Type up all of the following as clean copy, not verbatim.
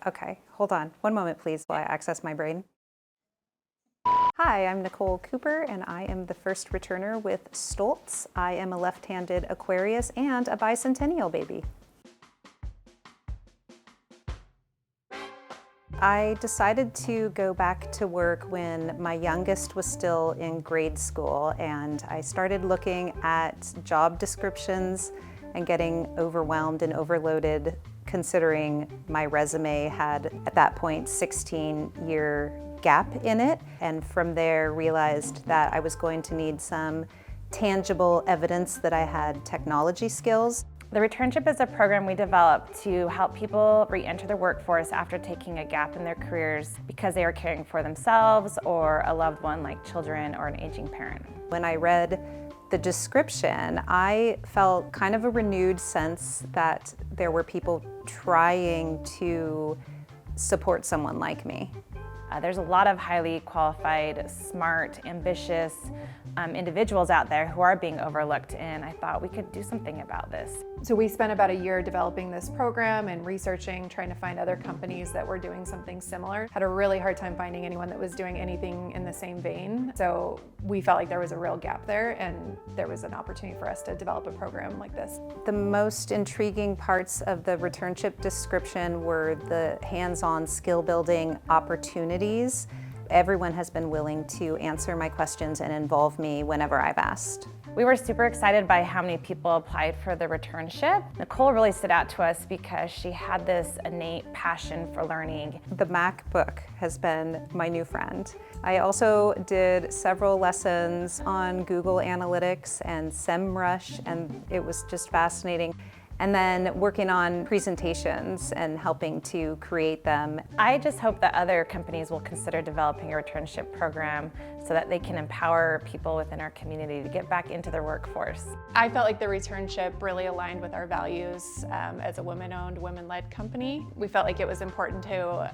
Okay, hold on. One moment, please, while I access my brain. Hi, I'm Nicole Cooper, and I am the first returner with Stoltz. I am a left-handed Aquarius and a bicentennial baby. I decided to go back to work when my youngest was still in grade school, and I started looking at job descriptions and getting overwhelmed and overloaded, considering my resume had, at that point, 16-year gap in it. And from there realized that I was going to need some tangible evidence that I had technology skills. The Returnship is a program we developed to help people re-enter the workforce after taking a gap in their careers because they are caring for themselves or a loved one like children or an aging parent. When I read the description, I felt kind of a renewed sense that there were people trying to support someone like me. There's a lot of highly qualified, smart, ambitious individuals out there who are being overlooked, and I thought we could do something about this. So we spent about a year developing this program and researching, trying to find other companies that were doing something similar. Had a really hard time finding anyone that was doing anything in the same vein. So we felt like there was a real gap there, and there was an opportunity for us to develop a program like this. The most intriguing parts of the Returnship description were the hands-on skill building opportunities. Everyone has been willing to answer my questions and involve me whenever I've asked. We were super excited by how many people applied for the Returnship. Nicole really stood out to us because she had this innate passion for learning. The MacBook has been my new friend. I also did several lessons on Google Analytics and SEMrush, and it was just fascinating. And then working on presentations and helping to create them. I just hope that other companies will consider developing a returnship program so that they can empower people within our community to get back into their workforce. I felt like the Returnship really aligned with our values as a women-owned, women-led company. We felt like it was important to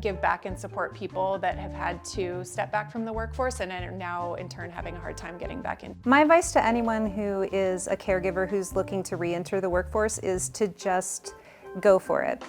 give back and support people that have had to step back from the workforce and are now in turn having a hard time getting back in. My advice to anyone who is a caregiver who's looking to re-enter the workforce is to just go for it.